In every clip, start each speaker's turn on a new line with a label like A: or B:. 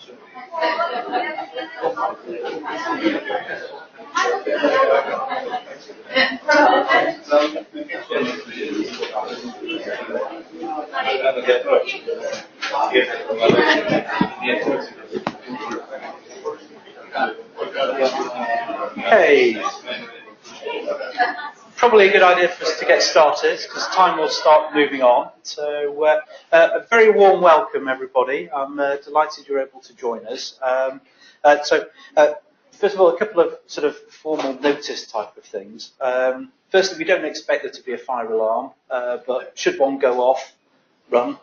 A: Okay. Probably a good idea for us to get started because time will start moving on. So a very warm welcome, everybody. I'm delighted you're able to join us. First of all, a couple of sort of formal notice type of things. Firstly, we don't expect there to be a fire alarm, but should one go off, run.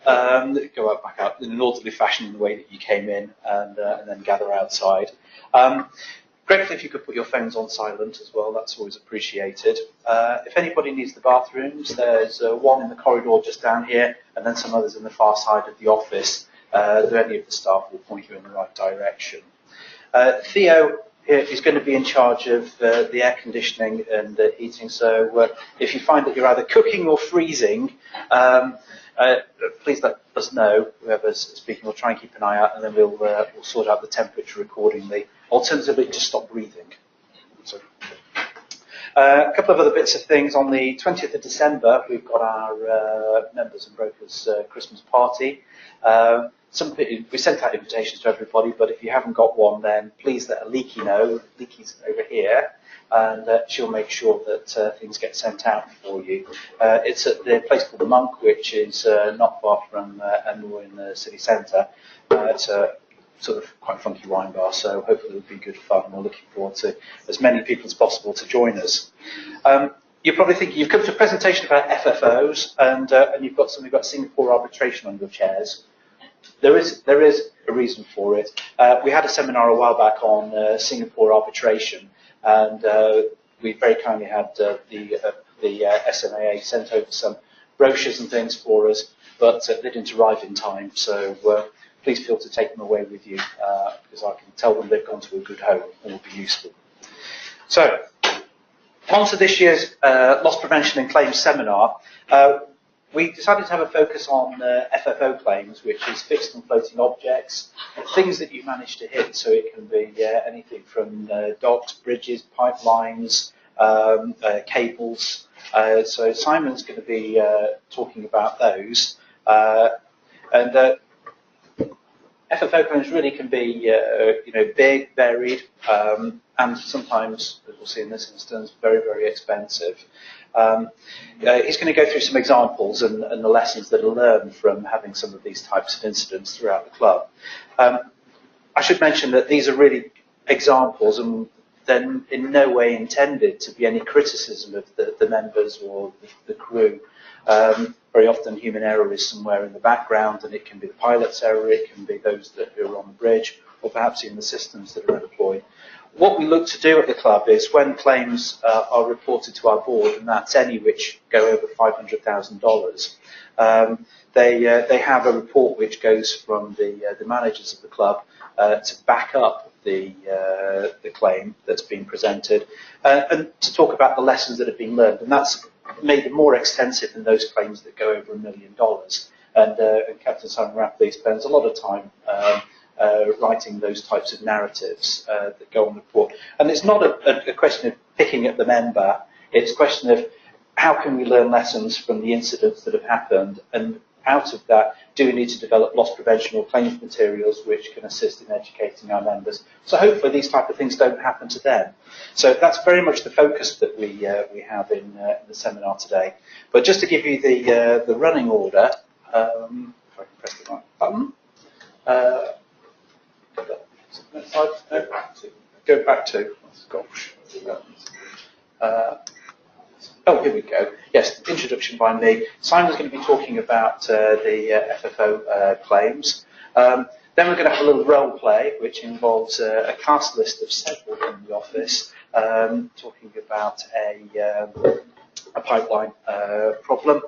A: Go out back out in an orderly fashion in the way that you came in and then gather outside. Grateful if you could put your phones on silent as well, that's always appreciated. If anybody needs the bathrooms, there's one in the corridor just down here and then some others in the far side of the office. Any of the staff will point you in the right direction. Theo is going to be in charge of the air conditioning and the heating, so if you find that you're either cooking or freezing, please let us know. Whoever's speaking will try and keep an eye out, and then we'll sort out the temperature accordingly. Alternatively, just stop breathing. So, a couple of other bits of things. On the 20th of December, we've got our members and brokers Christmas party. We sent out invitations to everybody, but if you haven't got one, then please let Aliki know. Aliki's over here, and she'll make sure that things get sent out for you. It's at the place called the Monk, which is not far from Enmore in the city centre. It's a sort of quite funky wine bar, so hopefully it'll be good fun. We're looking forward to as many people as possible to join us. You're probably thinking you've come to a presentation about FFOs, and you've got something about Singapore arbitration on your chairs. There is a reason for it. We had a seminar a while back on Singapore arbitration, and we very kindly had the SMAA sent over some brochures and things for us, but they didn't arrive in time, so please feel to take them away with you, because I can tell them they've gone to a good home and will be useful. So, on to this year's Loss Prevention and Claims seminar. We decided to have a focus on FFO claims, which is fixed and floating objects, things that you manage to hit. So it can be anything from docks, bridges, pipelines, cables. So Simon's going to be talking about those. FFO claims really can be, big, varied, and sometimes, as we'll see in this instance, very, very expensive. He's going to go through some examples and the lessons that are learned from having some of these types of incidents throughout the club. I should mention that these are really examples, and they're in no way intended to be any criticism of the members or the crew. Very often human error is somewhere in the background, and it can be the pilot's error, it can be those that are on the bridge, or perhaps even the systems that are employed. What we look to do at the club is when claims are reported to our board, and that's any which go over $500,000, they have a report which goes from the managers of the club to back up the claim that's been presented, and to talk about the lessons that have been learned, and that's made it more extensive than those claims that go over $1 million. And Captain Simon Rapley spends a lot of time writing those types of narratives that go on the report. And it's not a question of picking at the member, it's a question of how can we learn lessons from the incidents that have happened, and out of that, do we need to develop loss prevention or claims materials which can assist in educating our members? So hopefully these type of things don't happen to them. So that's very much the focus that we have in the seminar today. But just to give you the running order, if I can press the right button. Next slide. No, go back to. Gosh. Oh, here we go. Yes, introduction by me. Simon's going to be talking about the FFO claims. Then we're going to have a little role play, which involves a cast list of several in the office, talking about a pipeline problem.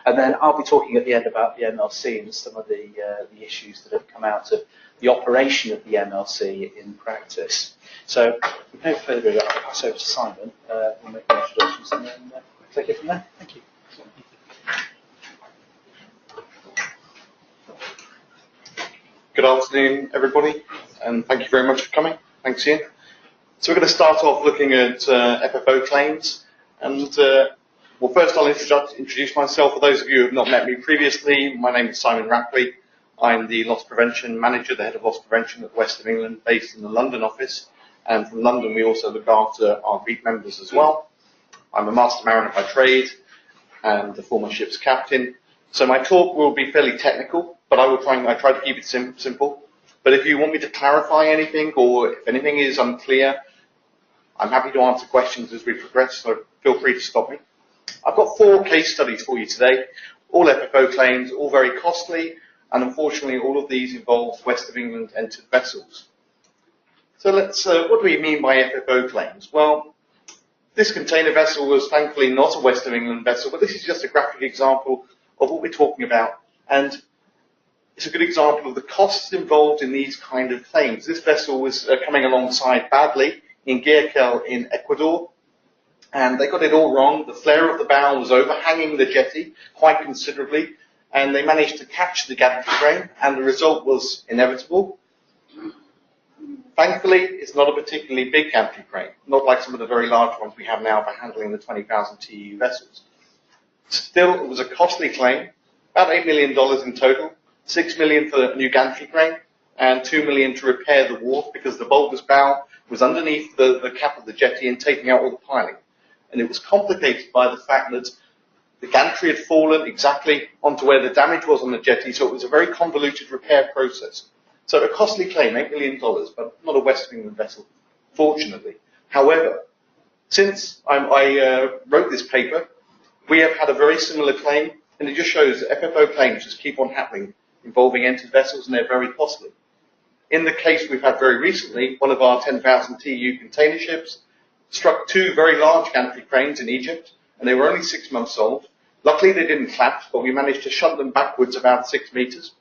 A: And then I'll be talking at the end about the MLC and some of the issues that have come out of the operation of the MLC in practice. So, with no further ado, I'll pass over to Simon. We'll make the introductions and then take it from there. Thank you.
B: Good afternoon, everybody, and thank you very much for coming. Thanks, Ian. So we're going to start off looking at FFO claims. And well, first I'll introduce myself. For those of you who have not met me previously, my name is Simon Rapley. I'm the Loss Prevention Manager, the Head of Loss Prevention at the West of England, based in the London office. And from London, we also look after our group members as well. I'm a master mariner by trade and a former ship's captain. So my talk will be fairly technical, but I try to keep it simple. But if you want me to clarify anything, or if anything is unclear, I'm happy to answer questions as we progress, so feel free to stop me. I've got 4 case studies for you today, all FFO claims, all very costly, and unfortunately all of these involve West of England entered vessels. So let's, what do we mean by FFO claims? Well, this container vessel was thankfully not a West of England vessel, but this is just a graphic example of what we're talking about, and it's a good example of the costs involved in these kind of claims. This vessel was coming alongside badly in Guayaquil in Ecuador, and they got it all wrong. The flare of the bow was overhanging the jetty quite considerably, and they managed to catch the gantry crane, and the result was inevitable. Thankfully, it's not a particularly big gantry crane, not like some of the very large ones we have now for handling the 20,000 TEU vessels. Still, it was a costly claim, about $8 million in total, $6 million for a new gantry crane, and $2 million to repair the wharf because the bulbous bow was underneath the cap of the jetty and taking out all the piling. And it was complicated by the fact that the gantry had fallen exactly onto where the damage was on the jetty, so it was a very convoluted repair process. So a costly claim, $8 million, but not a West of England vessel, fortunately. However, since I wrote this paper, we have had a very similar claim, and it just shows that FFO claims just keep on happening involving entered vessels, and they're very costly. In the case we've had very recently, one of our 10,000 TEU container ships struck 2 very large gantry cranes in Egypt, and they were only 6 months old. Luckily they didn't collapse, but we managed to shunt them backwards about 6 meters.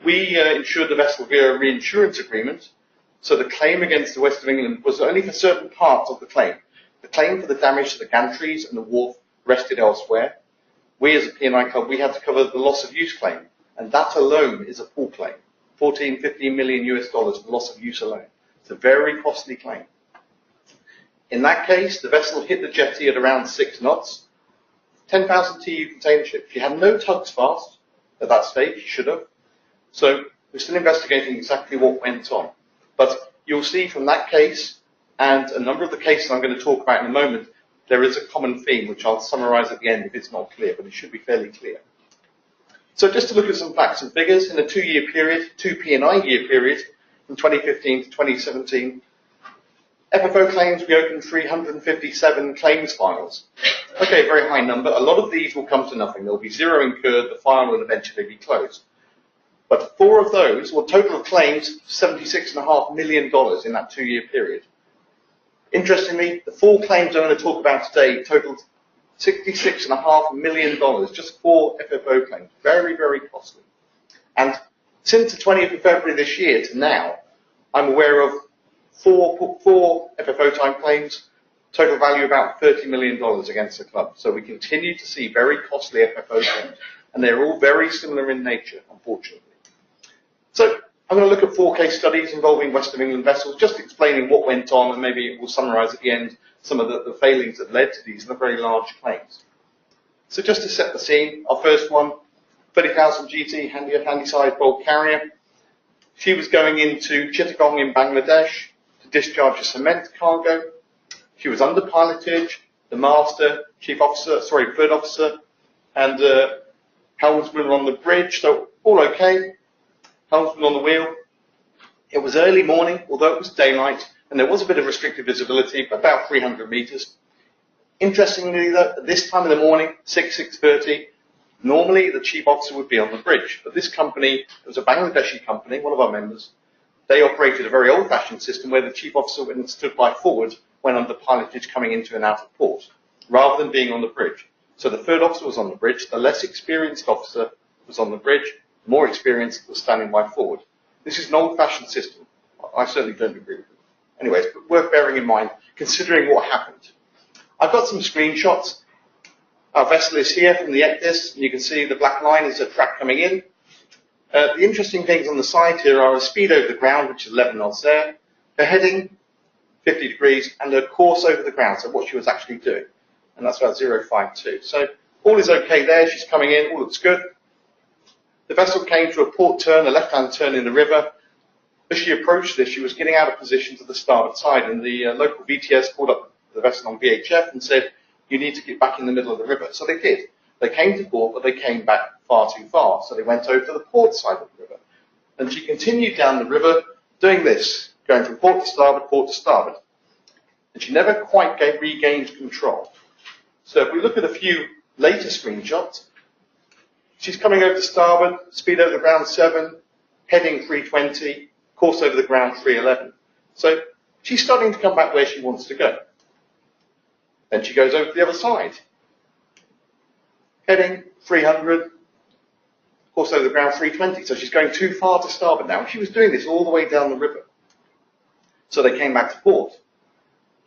B: We insured the vessel via a reinsurance agreement, so the claim against the West of England was only for certain parts of the claim. The claim for the damage to the gantries and the wharf rested elsewhere. We as a P&I club, we had to cover the loss of use claim, and that alone is a full claim. 15 million US dollars for loss of use alone. It's a very costly claim. In that case, the vessel hit the jetty at around 6 knots. 10,000 TEU container ship. She had no tugs fast at that stage, she should have. So we're still investigating exactly what went on. But you'll see from that case and a number of the cases I'm going to talk about in a moment, there is a common theme, which I'll summarize at the end if it's not clear, but it should be fairly clear. So just to look at some facts and figures, in a 2-year period, 2 P&I year period, from 2015 to 2017, FFO claims, we opened 357 claims files. Okay, very high number. A lot of these will come to nothing. There'll be 0 incurred, the file will eventually be closed. But 4 of those, well, total of claims, $76.5 million in that 2-year period. Interestingly, the 4 claims I'm going to talk about today totaled $66.5 million, just 4 FFO claims. Very, very costly. And since the 20th of February this year to now, I'm aware of 4 FFO time claims, total value about $30 million against the club. So we continue to see very costly FFO claims, and they're all very similar in nature, unfortunately. So I'm going to look at 4 case studies involving West of England vessels, just explaining what went on, and maybe we'll summarise at the end some of the failings that led to these very large claims. So just to set the scene, our first one, 30,000 GT, handy-sized bulk carrier. She was going into Chittagong in Bangladesh to discharge a cement cargo. She was under pilotage, the master, third officer, and helmsman on the bridge, so all okay. Helmsman on the wheel. It was early morning, although it was daylight, and there was a bit of restricted visibility, about 300 meters. Interestingly, though, at this time of the morning, 6:30, normally the chief officer would be on the bridge. But this company, it was a Bangladeshi company, one of our members, they operated a very old-fashioned system where the chief officer went and stood by forward when under pilotage coming into and out of port, rather than being on the bridge. So the third officer was on the bridge, the less experienced officer was on the bridge, the more experienced was standing by forward. This is an old-fashioned system. I certainly don't agree with it. Anyways, but worth bearing in mind, considering what happened. I've got some screenshots. Our vessel is here from the ECDIS, and you can see the black line is a track coming in. The interesting things on the side here are a speed over the ground, which is 11 knots there, her heading, 50 degrees, and her course over the ground, so what she was actually doing. And that's about 052. So all is okay there, she's coming in, all looks good. The vessel came to a port turn, a left-hand turn in the river. As she approached this, she was getting out of position to the starboard side, and the local VTS called up the vessel on VHF and said, you need to get back in the middle of the river. So they did. They came to port, but they came back far too far. So they went over to the port side of the river. And she continued down the river doing this, going from port to starboard, port to starboard. And she never quite regained control. So if we look at a few later screenshots, she's coming over to starboard, speed over the ground 7, heading 320, course over the ground 311. So she's starting to come back where she wants to go. Then she goes over to the other side. Heading 300, course over the ground 320. So she's going too far to starboard now. She was doing this all the way down the river. So they came back to port.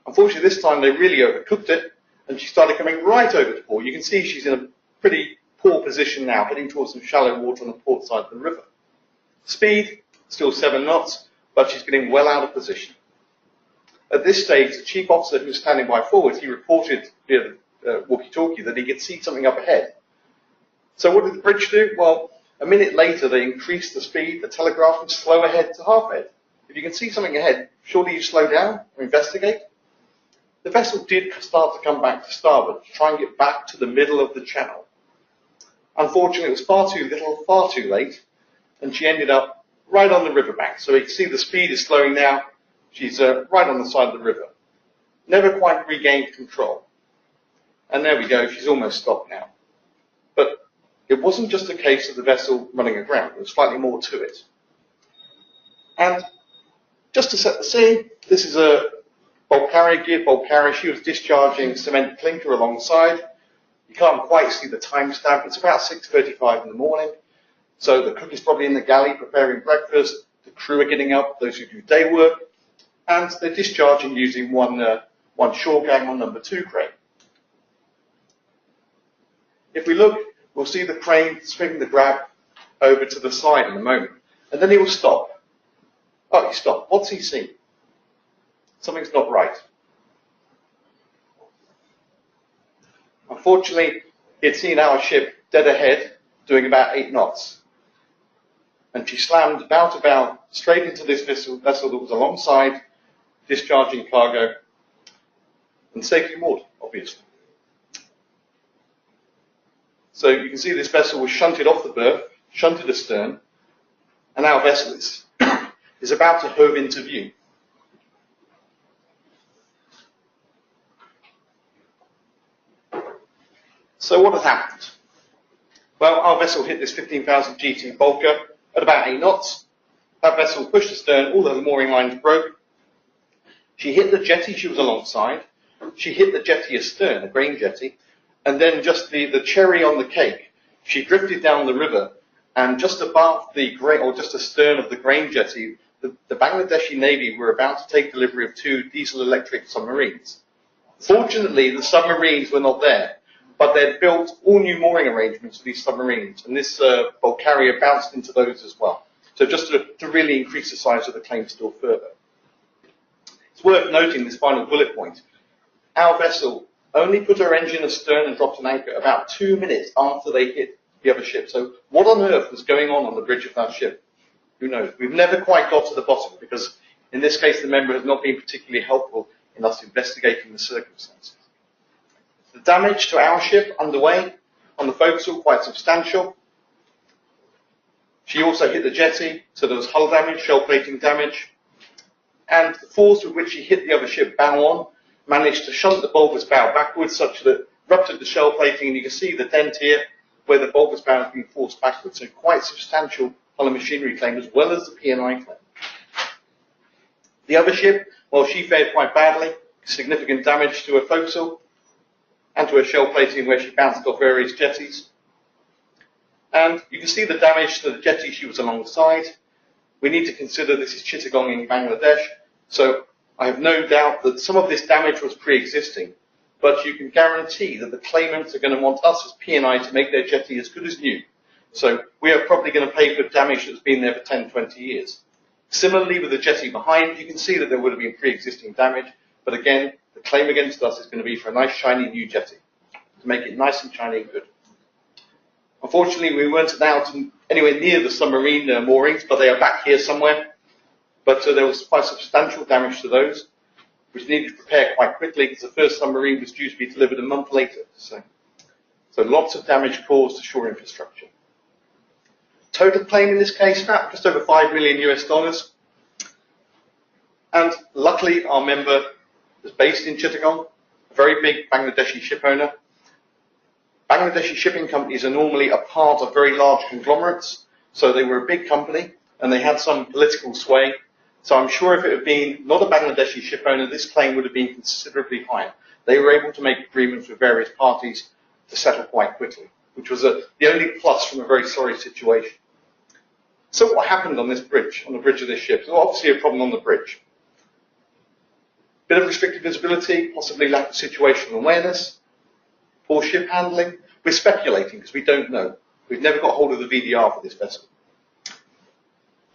B: Unfortunately, this time they really overcooked it, and she started coming right over to port. You can see she's in a pretty poor position now, heading towards some shallow water on the port side of the river. Speed, still 7 knots, but she's getting well out of position. At this stage, the chief officer who was standing by forward, he reported via the walkie-talkie that he could see something up ahead. So what did the bridge do? Well, a minute later, they increased the speed, the telegraph, and slow ahead to half head. If you can see something ahead, surely you slow down or investigate. The vessel did start to come back to starboard, to try and get back to the middle of the channel. Unfortunately, it was far too little, far too late, and she ended up right on the riverbank. So you can see the speed is slowing now. She's right on the side of the river. Never quite regained control. And there we go, she's almost stopped now. But it wasn't just a case of the vessel running aground, there was slightly more to it. And just to set the scene, this is a bulk carrier, geared bulk carrier. She was discharging cement clinker alongside. You can't quite see the timestamp. It's about 6:35 in the morning. So the cook is probably in the galley preparing breakfast. The crew are getting up, those who do day work. And they're discharging using one shore gang on number 2 crane. If we look, we'll see the crane swing the grab over to the side in a moment. And then he will stop. Oh, he stopped. What's he seen? Something's not right. Unfortunately, he had seen our ship dead ahead, doing about 8 knots. And she slammed about straight into this vessel that was alongside, discharging cargo, and safely moored, obviously. So you can see this vessel was shunted off the berth, shunted astern, and our vessel is about to hove into view. So what has happened? Well, our vessel hit this 15,000 GT bulker at about 8 knots. That vessel pushed astern, all the mooring lines broke. She hit the jetty she was alongside. She hit the jetty astern, a grain jetty, and then just the cherry on the cake, she drifted down the river, and just above the grain, or just astern of the grain jetty, the Bangladeshi Navy were about to take delivery of 2 diesel-electric submarines. Fortunately, the submarines were not there, but they'd built all new mooring arrangements for these submarines, and this bulk carrier bounced into those as well. So just to really increase the size of the claim still further. It's worth noting this final bullet point. Our vessel only put her engine astern and dropped an anchor about 2 minutes after they hit the other ship. So what on earth was going on the bridge of that ship? Who knows? We've never quite got to the bottom because in this case the member has not been particularly helpful in us investigating the circumstances. The damage to our ship underway on the forecastle quite substantial. She also hit the jetty, so there was hull damage, shell plating damage, and the force with which she hit the other ship bow on managed to shunt the bulbous bow backwards such that it ruptured the shell plating, and you can see the dent here where the bulbous bow has been forced backwards. So quite substantial hull and machinery claim as well as the P&I claim. The other ship, well, she fared quite badly, significant damage to her forecastle and to her shell plating where she bounced off various jetties. And you can see the damage to the jetty she was alongside. We need to consider this is Chittagong in Bangladesh, so I have no doubt that some of this damage was pre-existing, but you can guarantee that the claimants are going to want us as P&I to make their jetty as good as new, So we are probably going to pay for damage that's been there for 10, 20 years. Similarly, with the jetty behind, you can see that there would have been pre-existing damage, but again, the claim against us is going to be for a nice, shiny new jetty, to make it nice and shiny and good. Unfortunately, we weren't out anywhere near the submarine moorings, but they are back here somewhere. But there was quite substantial damage to those, which needed to prepare quite quickly because the first submarine was due to be delivered a month later. So lots of damage caused to shore infrastructure. Total claim in this case, about just over $5 million US. And luckily, our member is based in Chittagong, a very big Bangladeshi ship owner. Bangladeshi shipping companies are normally a part of very large conglomerates, so they were a big company and they had some political sway. So I'm sure if it had been not a Bangladeshi ship owner, this claim would have been considerably higher. They were able to make agreements with various parties to settle quite quickly, which was the only plus from a very sorry situation. So what happened on this bridge, on the bridge of this ship? There was obviously a problem on the bridge. Bit of restricted visibility, possibly lack of situational awareness, poor ship handling. We're speculating because we don't know. We've never got hold of the VDR for this vessel.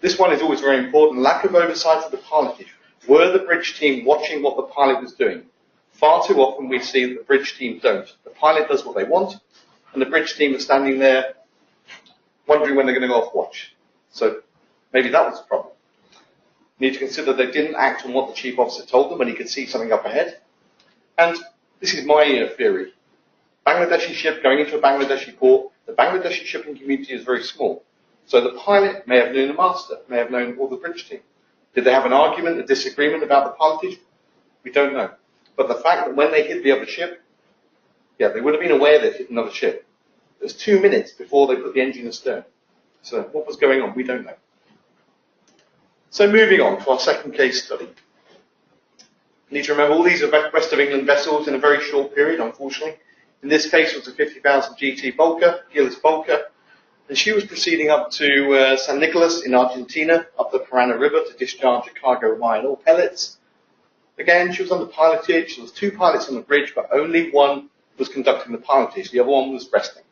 B: This one is always very important. Lack of oversight of the pilotage. Were the bridge team watching what the pilot was doing? Far too often we see that the bridge team don't. The pilot does what they want, and the bridge team are standing there wondering when they're going to go off watch. So maybe that was the problem. You need to consider they didn't act on what the chief officer told them when he could see something up ahead. And this is my theory. Bangladeshi ship going into a Bangladeshi port, the Bangladeshi shipping community is very small. So the pilot may have known the master, may have known all the bridge team. Did they have an argument, a disagreement about the pilotage? We don't know. But the fact that when they hit the other ship, yeah, they would have been aware they'd hit another ship. It was 2 minutes before they put the engine astern. So what was going on? We don't know. So moving on to our second case study. You need to remember all these are West of England vessels in a very short period, unfortunately. In this case, it was a 50,000 GT bulker, gearless bulker, and she was proceeding up to San Nicolas in Argentina, up the Parana River to discharge a cargo of iron ore pellets. Again, she was under pilotage. There was 2 pilots on the bridge, but only one was conducting the pilotage. The other one was resting.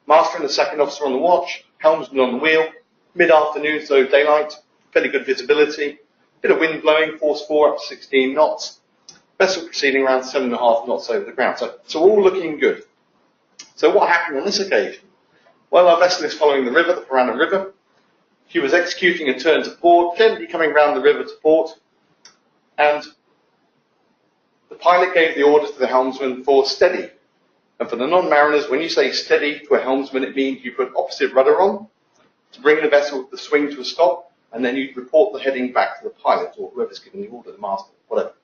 B: Master and the second officer on the watch, helmsman on the wheel, mid-afternoon, so daylight, fairly good visibility, bit of wind blowing, force 4 up to 16 knots. Vessel proceeding around 7.5 knots over the ground. So all looking good. So what happened on this occasion? Well, our vessel is following the river, the Parana River. She was executing a turn to port, gently coming round the river to port, and the pilot gave the order to the helmsman for steady. And for the non-mariners, when you say steady to a helmsman, it means you put opposite rudder on to bring the vessel, the swing to a stop, and then you report the heading back to the pilot or whoever's given the order, the master, whatever.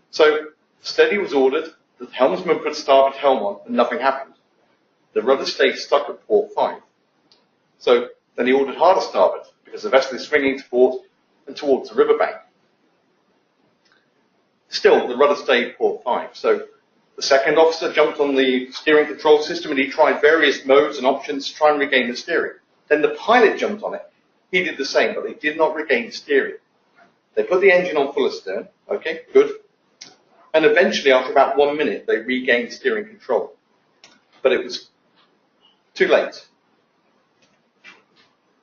B: So steady was ordered, the helmsman put starboard helm on, and nothing happened. The rudder stayed stuck at port 5. So then he ordered harder starboard, because the vessel is swinging to port and towards the riverbank. Still, the rudder stayed port 5. So the second officer jumped on the steering control system and he tried various modes and options to try and regain the steering. Then the pilot jumped on it. He did the same, but they did not regain steering. They put the engine on full astern. Okay, good. And eventually, after about 1 minute, they regained steering control. But it was too late.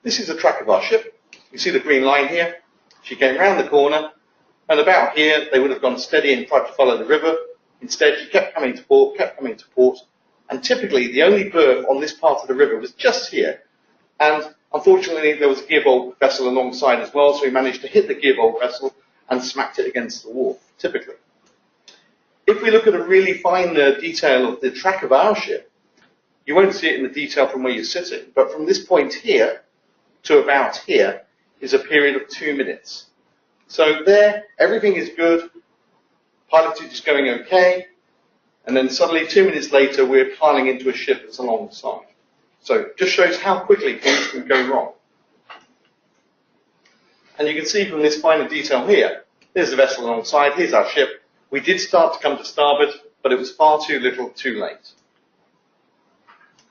B: This is the track of our ship. You see the green line here. She came round the corner, and about here, they would have gone steady and tried to follow the river. Instead, she kept coming to port, and typically, the only berth on this part of the river was just here. And unfortunately, there was a gearbolt vessel alongside as well, so we managed to hit the gearbolt vessel and smacked it against the wharf, typically. If we look at a really fine detail of the track of our ship, you won't see it in the detail from where you're sitting, but from this point here to about here is a period of 2 minutes. So there, everything is good, pilotage is going okay, and then suddenly 2 minutes later we're piling into a ship that's alongside. So it just shows how quickly things can go wrong. And you can see from this finer detail here, here's the vessel alongside, here's our ship. We did start to come to starboard, but it was far too little, too late.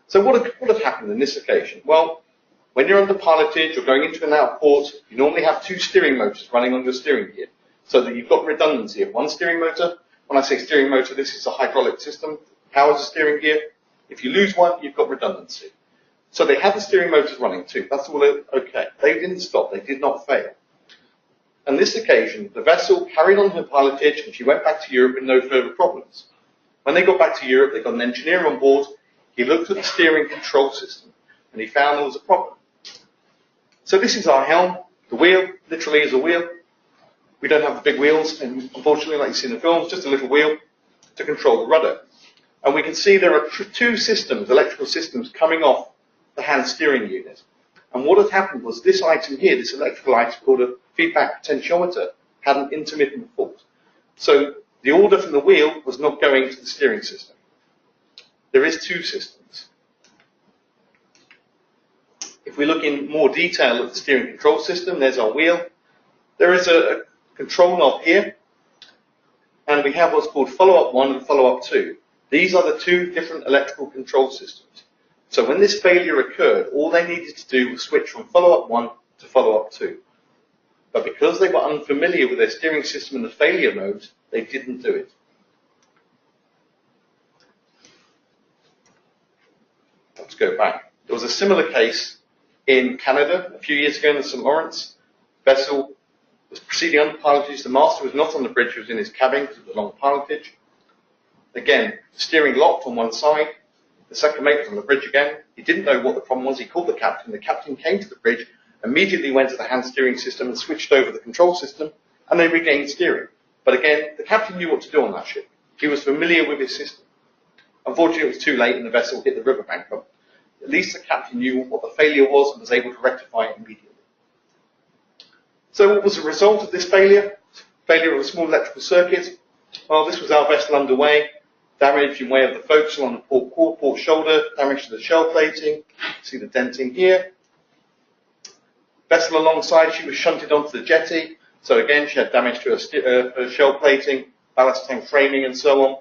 B: So what had happened in this occasion? Well, when you're under pilotage or going into and out of port, you normally have 2 steering motors running on your steering gear, so that you've got redundancy of 1 steering motor. When I say steering motor, this is a hydraulic system, powers the steering gear. If you lose one, you've got redundancy. So they had the steering motors running too. That's all okay. They didn't stop. They did not fail. On this occasion, the vessel carried on her pilotage and she went back to Europe with no further problems. When they got back to Europe, they got an engineer on board. He looked at the steering control system and he found there was a problem. So this is our helm. The wheel literally is a wheel. We don't have the big wheels, and unfortunately, like you see in the films, just a little wheel to control the rudder. And we can see there are two systems, electrical systems, coming off the hand steering unit. And what had happened was this item here, this electrical item called a feedback potentiometer, had an intermittent fault. So the order from the wheel was not going to the steering system. There is two systems. If we look in more detail at the steering control system, there's our wheel. There is a control knob here, and we have what's called follow-up 1 and follow-up 2. These are the two different electrical control systems. So when this failure occurred, all they needed to do was switch from follow-up 1 to follow-up 2. But because they were unfamiliar with their steering system and the failure mode, they didn't do it. Let's go back. There was a similar case in Canada a few years ago in the St. Lawrence. Vessel was proceeding under pilotage. The master was not on the bridge, he was in his cabin because it was a long pilotage. Again, steering locked on one side. The second mate was on the bridge again. He didn't know what the problem was. He called the captain. The captain came to the bridge, immediately went to the hand steering system and switched over the control system, and they regained steering. But again, the captain knew what to do on that ship. He was familiar with his system. Unfortunately, it was too late and the vessel hit the riverbank. But at least the captain knew what the failure was and was able to rectify it immediately. So what was the result of this failure? Failure of a small electrical circuit. Well, this was our vessel underway. Damage in way of the forecastle on the port core, port shoulder, damage to the shell plating. See the denting here. Vessel alongside, she was shunted onto the jetty. So again, she had damage to her shell plating, ballast tank framing and so on.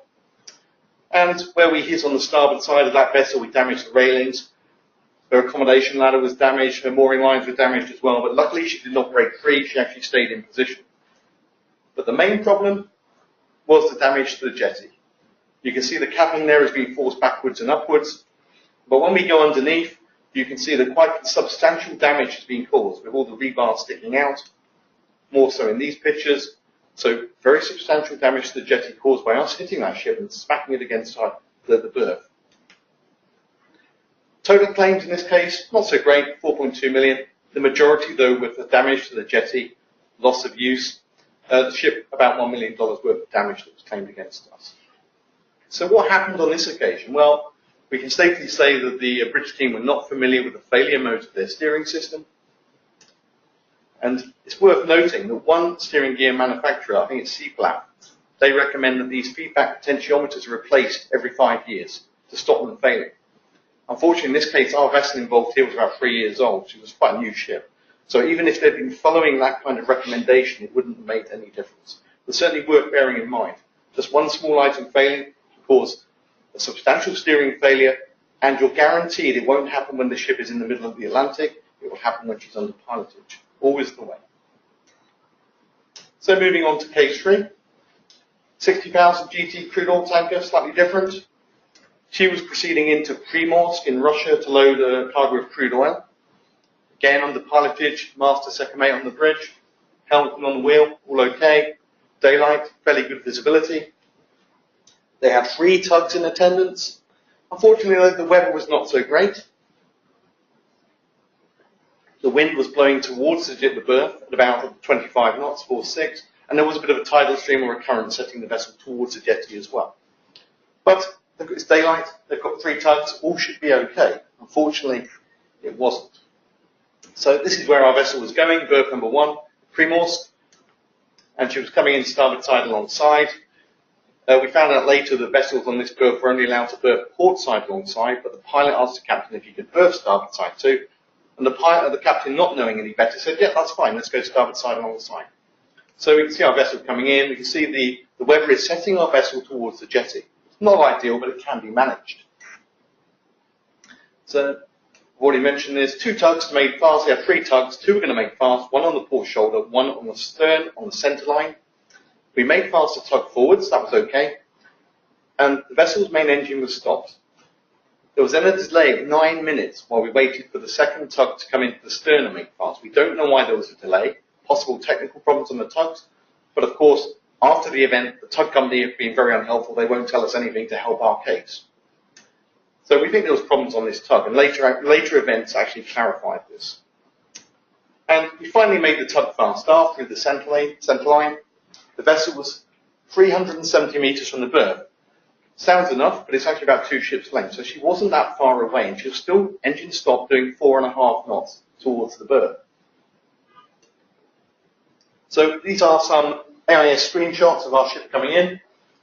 B: And where we hit on the starboard side of that vessel, we damaged the railings. Her accommodation ladder was damaged, her mooring lines were damaged as well, but luckily she did not break free, she actually stayed in position. But the main problem was the damage to the jetty. You can see the cabin there has been forced backwards and upwards, but when we go underneath, you can see that quite substantial damage has been caused with all the rebar sticking out, more so in these pictures. So very substantial damage to the jetty caused by us hitting that ship and smacking it against the berth. Total claims in this case, not so great, 4.2 million. The majority, though, with the damage to the jetty, loss of use, the ship, about $1 million worth of damage that was claimed against us. So what happened on this occasion? Well, we can safely say that the bridge team were not familiar with the failure mode of their steering system. And it's worth noting that one steering gear manufacturer, I think it's CPLAP, they recommend that these feedback potentiometers are replaced every 5 years to stop them failing. Unfortunately, in this case, our vessel involved here was about 3 years old. She was quite a new ship. So even if they'd been following that kind of recommendation, it wouldn't have made any difference. But certainly worth bearing in mind. Just one small item failing can cause a substantial steering failure, and you're guaranteed it won't happen when the ship is in the middle of the Atlantic. It will happen when she's under pilotage. Always the way. So moving on to case 3. 60,000 GT crude oil tanker, slightly different. She was proceeding into Primorsk in Russia to load a cargo of crude oil. Again, under pilotage, master, second mate on the bridge, helmet on the wheel, all okay. Daylight, fairly good visibility. They had 3 tugs in attendance. Unfortunately, the weather was not so great. The wind was blowing towards the berth at about 25 knots, 4-6, and there was a bit of a tidal stream or a current setting the vessel towards the jetty as well. But it's daylight, they've got 3 tugs, all should be okay. Unfortunately, it wasn't. So this is where our vessel was going, berth number 1, Primorsk, and she was coming in starboard side alongside. We found out later that vessels on this berth were only allowed to berth port side alongside, but the pilot asked the captain if he could berth starboard side too, and the captain, not knowing any better, said, yeah, that's fine, let's go starboard side alongside. So we can see our vessel coming in, we can see the weather is setting our vessel towards the jetty. Not ideal, but it can be managed. So, I've already mentioned there's 2 tugs to make fast. We have 3 tugs, 2 are going to make fast, 1 on the port shoulder, 1 on the stern, on the centre line. We made fast the tug forwards, that was okay. And the vessel's main engine was stopped. There was then a delay of 9 minutes while we waited for the second tug to come into the stern and make fast. We don't know why there was a delay, possible technical problems on the tugs, but of course, after the event, the tug company have been very unhelpful. They won't tell us anything to help our case. So we think there was problems on this tug, and later events actually clarified this. And we finally made the tug fast aft through the center line. The vessel was 370 meters from the berth. Sounds enough, but it's actually about 2 ships' lengths. So she wasn't that far away, and she was still engine stopped doing 4.5 knots towards the berth. So these are some AIS screenshots of our ship coming in. And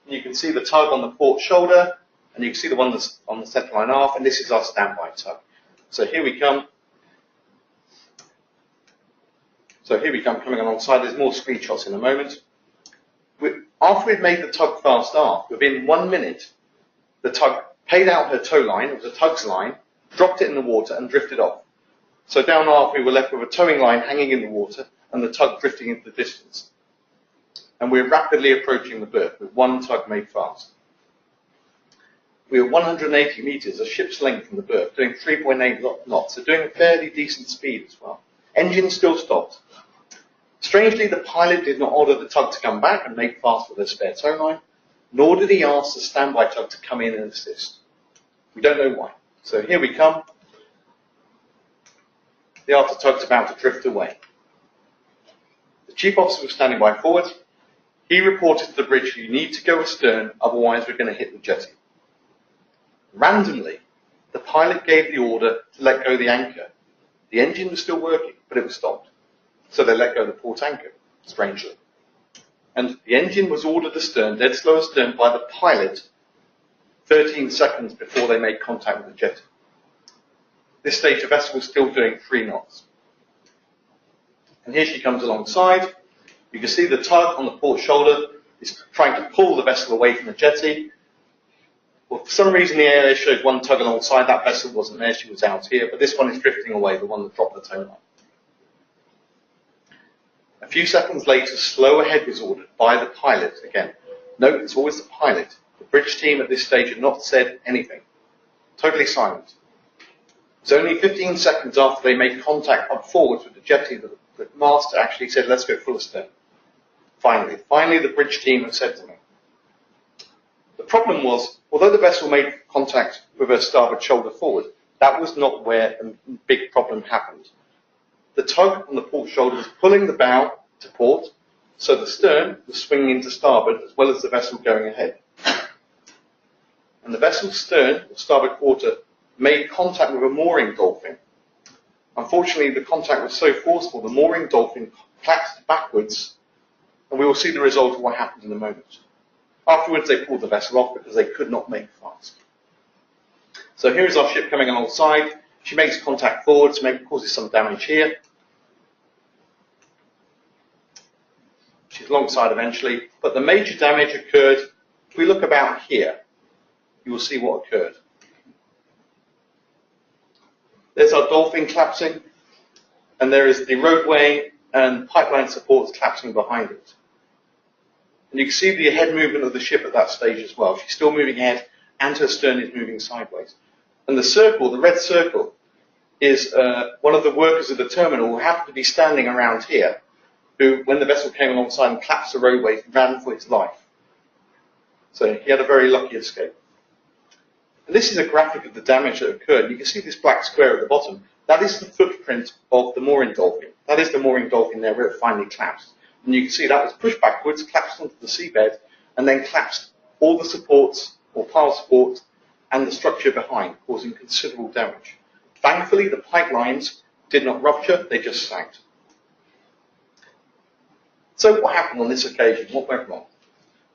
B: you can see the tug on the port shoulder, and you can see the one that's on the center line aft, and this is our standby tug. So here we come. Coming alongside. There's more screenshots in a moment. After we'd made the tug fast aft, within 1 minute, the tug paid out her tow line, it was a tug's line, dropped it in the water and drifted off. So down aft we were left with a towing line hanging in the water and the tug drifting into the distance. And we're rapidly approaching the berth with 1 tug made fast. We were 180 meters, a ship's length from the berth, doing 3.8 knots, so doing a fairly decent speed as well. Engine still stopped. Strangely, the pilot did not order the tug to come back and make fast with a spare tow line, nor did he ask the standby tug to come in and assist. We don't know why. So here we come. The after tug's about to drift away. The chief officer was standing by forward. He reported to the bridge, you need to go astern, otherwise we're going to hit the jetty. Randomly, the pilot gave the order to let go the anchor. The engine was still working, but it was stopped. So they let go the port anchor, strangely. And the engine was ordered astern, dead slow astern, by the pilot 13 seconds before they made contact with the jetty. This stage, the vessel was still doing 3 knots. And here she comes alongside. You can see the tug on the port shoulder is trying to pull the vessel away from the jetty. Well, for some reason the AIS showed 1 tug alongside. That vessel wasn't there, she was out here, but this one is drifting away, the one that dropped the tow line. A few seconds later, slow ahead was ordered by the pilot again. Note, it's always the pilot. The bridge team at this stage had not said anything. Totally silent. It was only 15 seconds after they made contact up forwards with the jetty that the master actually said, let's go full astern. Finally, the bridge team had said something. The problem was, although the vessel made contact with her starboard shoulder forward, that was not where the big problem happened. The tug on the port shoulder was pulling the bow to port, so the stern was swinging into starboard as well as the vessel going ahead. And the vessel's stern, or starboard quarter, made contact with a mooring dolphin. Unfortunately, the contact was so forceful, the mooring dolphin collapsed backwards, and we will see the result of what happened in a moment. Afterwards, they pulled the vessel off because they could not make fast. So here is our ship coming alongside. She makes contact forwards, causes some damage here. She's alongside eventually, but the major damage occurred. If we look about here, you will see what occurred. There's our dolphin collapsing, and there is the roadway and pipeline supports collapsing behind it. And you can see the head movement of the ship at that stage as well. She's still moving ahead, and her stern is moving sideways. And the circle, the red circle, is one of the workers of the terminal who happened to be standing around here, who, when the vessel came alongside and collapsed the roadway, ran for his life. So he had a very lucky escape. And this is a graphic of the damage that occurred. You can see this black square at the bottom. That is the footprint of the mooring dolphin. That is the mooring dolphin there where it finally collapsed. And you can see that was pushed backwards, collapsed onto the seabed, and then collapsed all the supports, or pile support, and the structure behind, causing considerable damage. Thankfully, the pipelines did not rupture, they just sagged. So what happened on this occasion? What went wrong?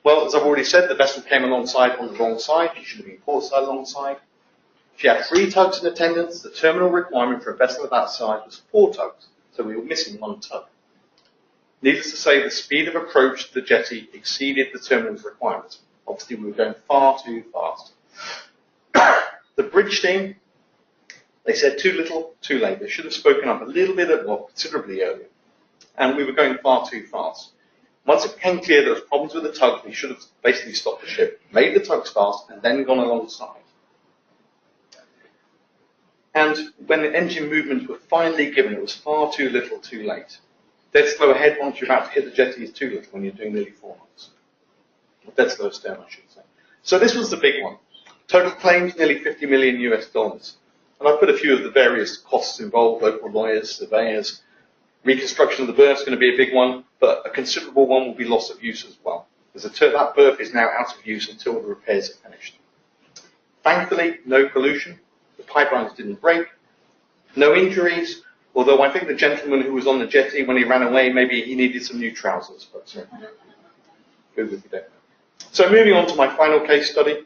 B: Well, as I've already said, the vessel came alongside on the wrong side. She should have been port side alongside. She had 3 tugs in attendance. The terminal requirement for a vessel of that size was 4 tugs, so we were missing 1 tug. Needless to say, the speed of approach to the jetty exceeded the terminal's requirements. Obviously, we were going far too fast. The bridge team, they said too little, too late. They should have spoken up a little bit, well, considerably earlier. And we were going far too fast. Once it became clear there was problems with the tugs, we should have basically stopped the ship, made the tugs fast, and then gone alongside. And when the engine movements were finally given, it was far too little, too late. Dead slow ahead once you're about to hit the jetty is too little when you're doing nearly 4 knots. Dead slow astern, I should say. So this was the big one. Total claims, nearly 50 million US dollars. And I've put a few of the various costs involved, local lawyers, surveyors. Reconstruction of the berth is going to be a big one, but a considerable one will be loss of use as well. That berth is now out of use until the repairs are finished. Thankfully, no pollution. The pipelines didn't break. No injuries, although I think the gentleman who was on the jetty, when he ran away, maybe he needed some new trousers. But who would be there? So moving on to my final case study.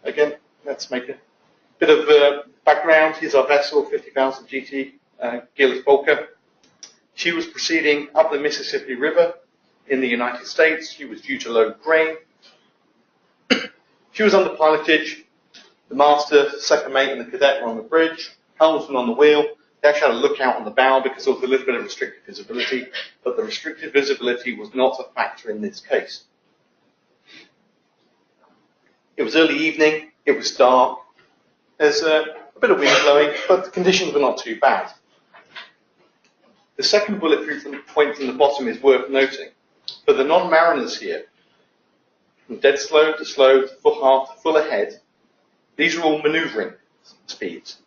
B: Again, let's make a bit of background. Here's our vessel, 50,000 GT, Gearless Bulker. She was proceeding up the Mississippi River in the United States. She was due to load grain. She was under pilotage. The master, second mate, and the cadet were on the bridge. Helmsman on the wheel. They actually had a lookout on the bow because there was a little bit of restricted visibility, but the restricted visibility was not a factor in this case. It was early evening. It was dark. There's a bit of wind blowing, but the conditions were not too bad. The second bulletproof point from the bottom is worth noting. For the non-mariners here, from dead slow to full half to full ahead, these are all manoeuvring speeds.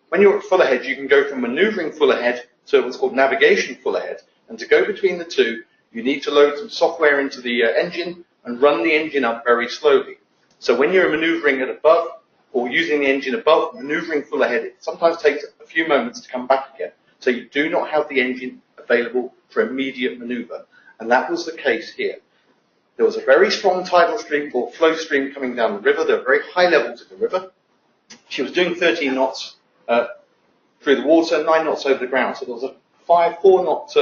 B: When you're at full ahead, you can go from manoeuvring full ahead to what's called navigation full ahead. And to go between the two, you need to load some software into the engine and run the engine up very slowly. So when you're manoeuvring at above or using the engine above, manoeuvring full ahead, it sometimes takes a few moments to come back again. So you do not have the engine available for immediate manoeuvre. And that was the case here. There was a very strong tidal stream or flow stream coming down the river. There were very high levels of the river. She was doing 13 knots through the water, 9 knots over the ground. So there was a 4 knot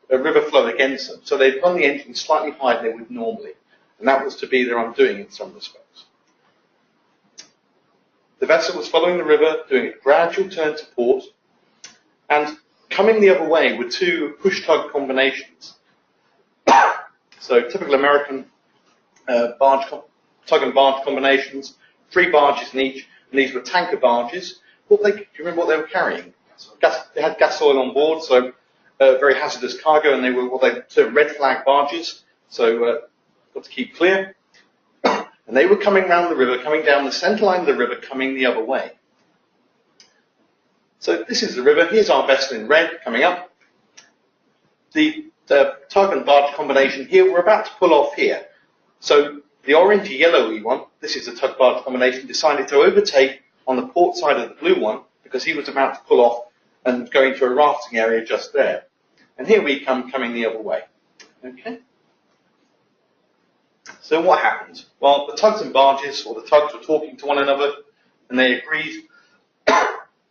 B: river flow against them. So they'd run the engine slightly higher than they would normally. And that was to be their undoing in some respects. The vessel was following the river, doing a gradual turn to port, and coming the other way were 2 push-tug combinations. So typical American tug and barge combinations, 3 barges in each, and these were tanker barges. Do you remember what they were carrying? They had gas oil on board, so very hazardous cargo, and they were what they termed red flag barges, so got to keep clear. And they were coming round the river, coming down the centre line of the river, coming the other way. So this is the river. Here's our vessel in red coming up. The tug and barge combination here, we're about to pull off here. So the orange yellowy one, this is the tug barge combination, decided to overtake on the port side of the blue one because he was about to pull off and go into a rafting area just there. And here we come coming the other way. Okay. So what happened? Well, the tugs and barges, or the tugs, were talking to one another, and they agreed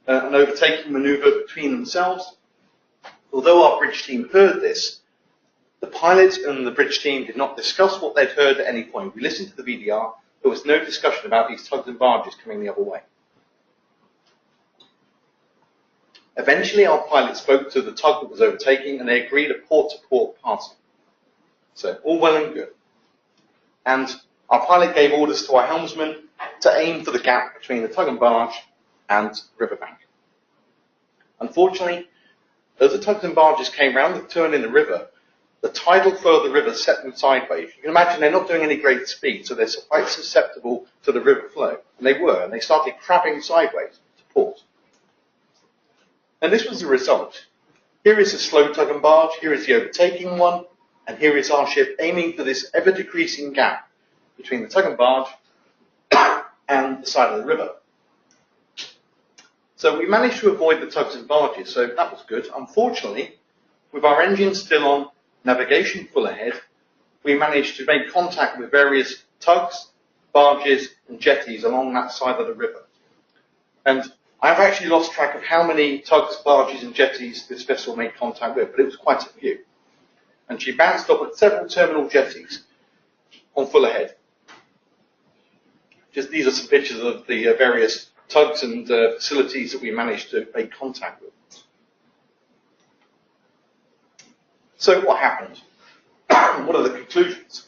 B: an overtaking manoeuvre between themselves. Although our bridge team heard this, the pilot and the bridge team did not discuss what they'd heard at any point. We listened to the VDR. There was no discussion about these tugs and barges coming the other way. Eventually, our pilot spoke to the tug that was overtaking, and they agreed a port-to-port passing. So, all well and good. And our pilot gave orders to our helmsman to aim for the gap between the tug and barge and riverbank. Unfortunately, as the tugs and barges came round the turn in the river, the tidal flow of the river set them sideways. You can imagine they're not doing any great speed, so they're quite susceptible to the river flow. And they were, and they started crabbing sideways to port. And this was the result. Here is a slow tug and barge, here is the overtaking one, and here is our ship aiming for this ever-decreasing gap between the tug and barge and the side of the river. So we managed to avoid the tugs and barges, so that was good. Unfortunately, with our engines still on, navigation full ahead, we managed to make contact with various tugs, barges, and jetties along that side of the river. And I've actually lost track of how many tugs, barges, and jetties this vessel made contact with, but it was quite a few. And she bounced up at several terminal jetties on full ahead. Just these are some pictures of the various tugs and facilities that we managed to make contact with. So what happened? What are the conclusions?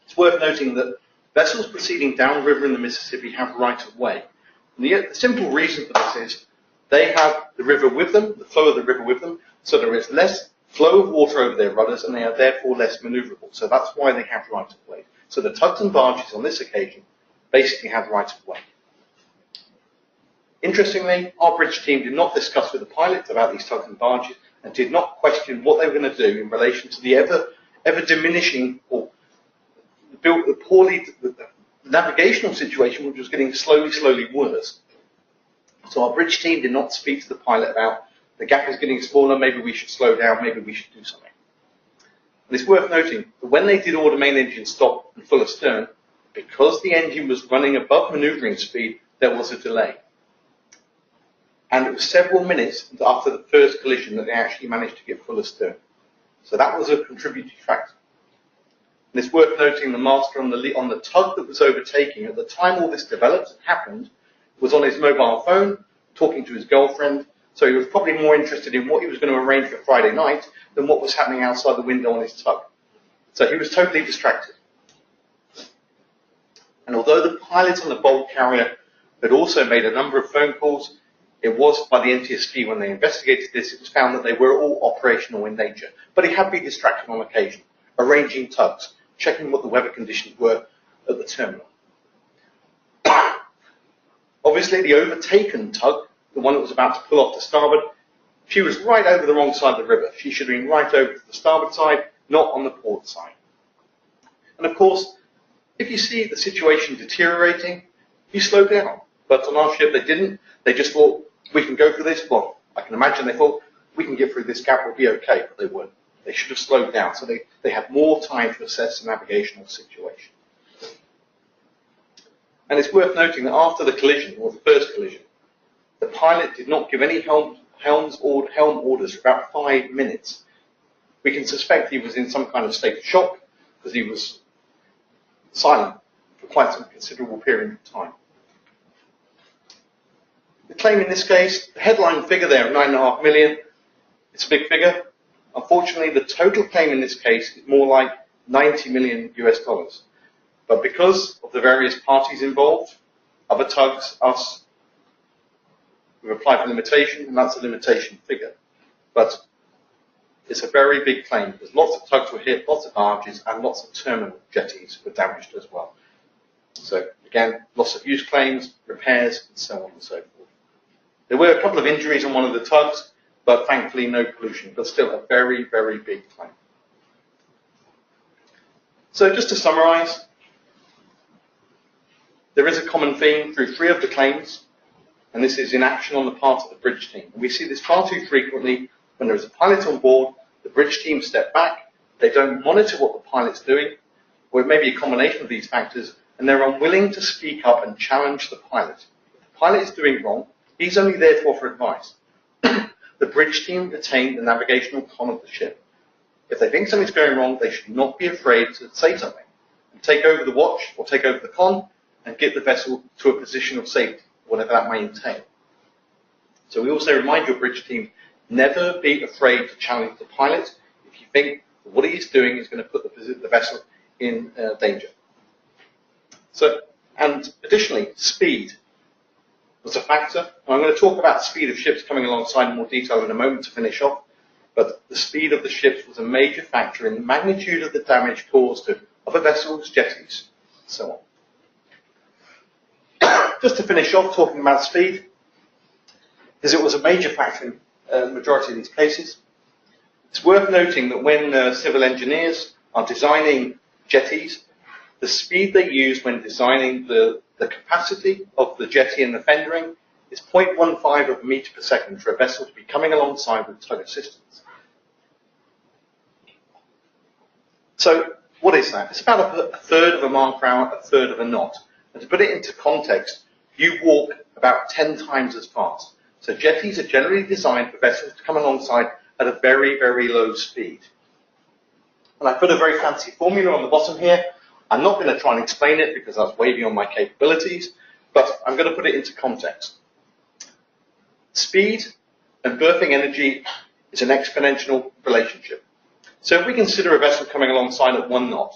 B: It's worth noting that vessels proceeding downriver in the Mississippi have right of way. And the simple reason for this is they have the river with them, the flow of the river with them, so there is less flow of water over their rudders and they are therefore less manoeuvrable. So that's why they have right of way. So the tugs and barges on this occasion basically had right of way. Interestingly, our bridge team did not discuss with the pilots about these tugs and barges and did not question what they were going to do in relation to the ever diminishing or the navigational situation, which was getting slowly worse. So our bridge team did not speak to the pilot about the gap is getting smaller, maybe we should slow down, maybe we should do something. And it's worth noting that when they did order main engine stop and full astern, because the engine was running above manoeuvring speed, there was a delay. And it was several minutes after the first collision that they actually managed to get full astern. So that was a contributing factor. And it's worth noting the master on the tug that was overtaking, at the time all this developed and happened, was on his mobile phone, talking to his girlfriend, so he was probably more interested in what he was going to arrange for Friday night than what was happening outside the window on his tug. So he was totally distracted. And although the pilot on the bulk carrier had also made a number of phone calls, it was by the NTSB when they investigated this, it was found that they were all operational in nature. But he had been distracted on occasion, arranging tugs, checking what the weather conditions were at the terminal. Obviously, the overtaken tug, the one that was about to pull off to starboard, she was right over the wrong side of the river. She should have been right over to the starboard side, not on the port side. And of course, if you see the situation deteriorating, you slow down. But on our ship, they didn't. They just thought, we can go through this. Well, I can imagine they thought, we can get through this gap, we'll be okay. But they weren't. They should have slowed down. So they had more time to assess the navigational situation. And it's worth noting that after the collision, or the first collision, the pilot did not give any helm orders for about 5 minutes. We can suspect he was in some kind of state of shock because he was silent for quite some considerable period of time. The claim in this case, the headline figure there of 9.5 million, it's a big figure. Unfortunately, the total claim in this case is more like 90 million US dollars. But because of the various parties involved, other tugs, us, we've applied for limitation, and that's a limitation figure. But it's a very big claim because lots of tugs were hit, lots of barges, and lots of terminal jetties were damaged as well. So again, loss of use claims, repairs, and so on and so forth. There were a couple of injuries on one of the tugs, but thankfully no pollution, but still a very, very big claim. So just to summarize, there is a common theme through 3 of the claims, and this is inaction on the part of the bridge team. And we see this far too frequently when there is a pilot on board, the bridge team step back, they don't monitor what the pilot's doing, or it may be a combination of these factors, and they're unwilling to speak up and challenge the pilot. If the pilot is doing wrong, he's only there to offer advice. The bridge team retain the navigational con of the ship. If they think something's going wrong, they should not be afraid to say something and take over the watch or take over the con and get the vessel to a position of safety, whatever that may entail. So we also remind your bridge team, never be afraid to challenge the pilot if you think that what he's doing is going to put the vessel in danger. So, and additionally, speed was a factor. And I'm going to talk about the speed of ships coming alongside in more detail in a moment to finish off, but the speed of the ships was a major factor in the magnitude of the damage caused to other vessels, jetties, and so on. Just to finish off talking about speed, because it was a major factor in the majority of these cases. It's worth noting that when civil engineers are designing jetties, the speed they use when designing the capacity of the jetty and the fendering is 0.15 of a meter per second for a vessel to be coming alongside with tug assistance. So what is that? It's about a third of a mile per hour, a third of a knot. And to put it into context, you walk about 10 times as fast. So jetties are generally designed for vessels to come alongside at a very, very low speed. And I put a very fancy formula on the bottom here. I'm not going to try and explain it because that's way beyond my capabilities, but I'm going to put it into context. Speed and berthing energy is an exponential relationship. So if we consider a vessel coming alongside at 1 knot,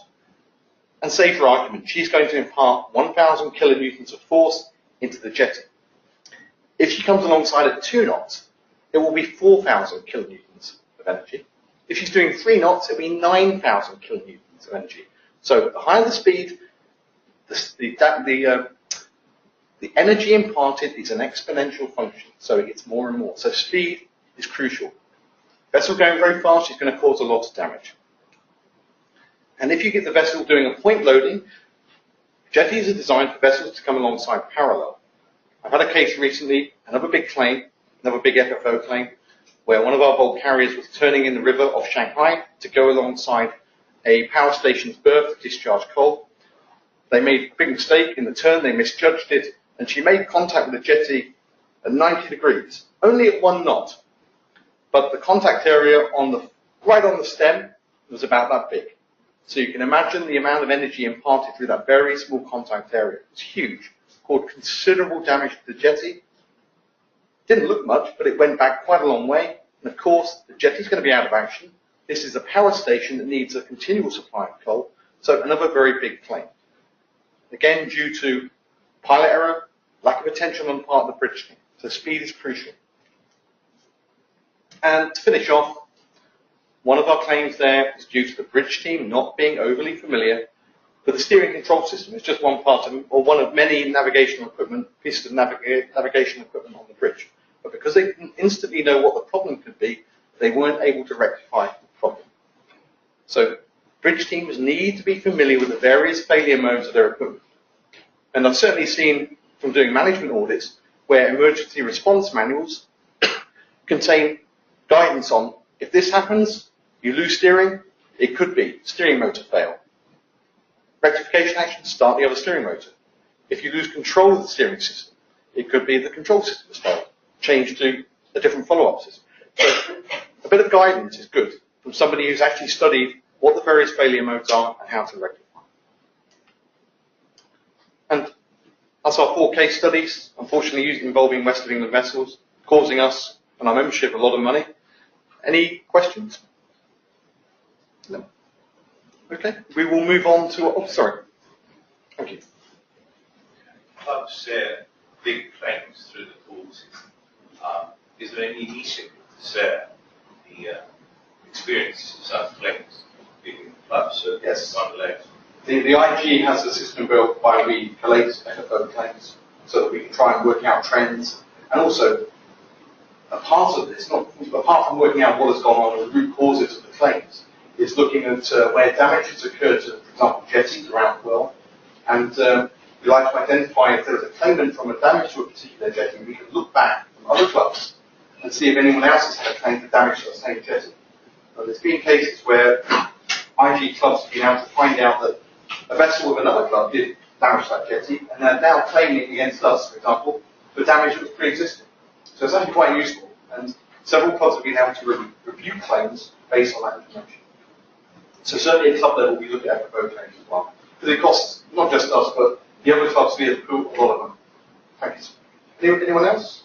B: and say for argument, she's going to impart 1,000 kilonewtons of force into the jetty. If she comes alongside at 2 knots, it will be 4,000 kilonewtons of energy. If she's doing 3 knots, it'll be 9,000 kilonewtons of energy. So the higher the speed, the energy imparted is an exponential function, so it gets more and more. So speed is crucial. Vessel going very fast is going to cause a lot of damage. And if you get the vessel doing a point loading, jetties are designed for vessels to come alongside parallel. I've had a case recently, another big claim, another big FFO claim, where one of our bulk carriers was turning in the river off Shanghai to go alongside a power station's berth to discharge coal. They made a big mistake in the turn, they misjudged it, and she made contact with the jetty at 90 degrees, only at 1 knot. But the contact area right on the stem was about that big. So you can imagine the amount of energy imparted through that very small contact area. It's huge. Caused considerable damage to the jetty. Didn't look much, but it went back quite a long way. And of course, the jetty's going to be out of action. This is a power station that needs a continual supply of coal. So another very big claim. Again, due to pilot error, lack of attention on the part of the bridge team. So speed is crucial. And to finish off, one of our claims there is due to the bridge team not being overly familiar with the steering control system. It's just one part of, or one of many navigational equipment, pieces of navigation equipment on the bridge. But because they didn't instantly know what the problem could be, they weren't able to rectify the problem. So bridge teams need to be familiar with the various failure modes of their equipment. And I've certainly seen from doing management audits where emergency response manuals contain guidance on, if this happens, you lose steering, it could be steering motor fail. Rectification action, start the other steering motor. If you lose control of the steering system, it could be the control system has failed. Change to a different follow-up system. So a bit of guidance is good from somebody who's actually studied what the various failure modes are and how to rectify. And that's our 4 case studies, unfortunately involving West of England vessels, causing us and our membership a lot of money. Any questions? No. Okay, we will move on to, oh, sorry. Thank you.
C: Clubs share big claims through the pool system. Is there any initiative to share the experiences of such claims in clubs?
B: Yes.
C: On the left?
B: The IG has a system built by we collate FFO claims so that we can try and work out trends. And also, a part of this, apart from working out what has gone on and the root causes of the claims, is looking at where damage has occurred to, for example, jetties around the world. And we like to identify if there's a claimant from a damage to a particular jetty, we can look back from other clubs and see if anyone else has had a claim for damage to the same jetty. But there's been cases where IG clubs have been able to find out that a vessel with another club did damage to that jetty, and they're now claiming against us, for example, for damage that was pre-existing. So it's actually quite useful, and several clubs have been able to review claims based on that information. So certainly at club level, we look at FFO claims as well. Because it costs not just us, but the other clubs via the pool, a lot of them. Thank you. Anyone else?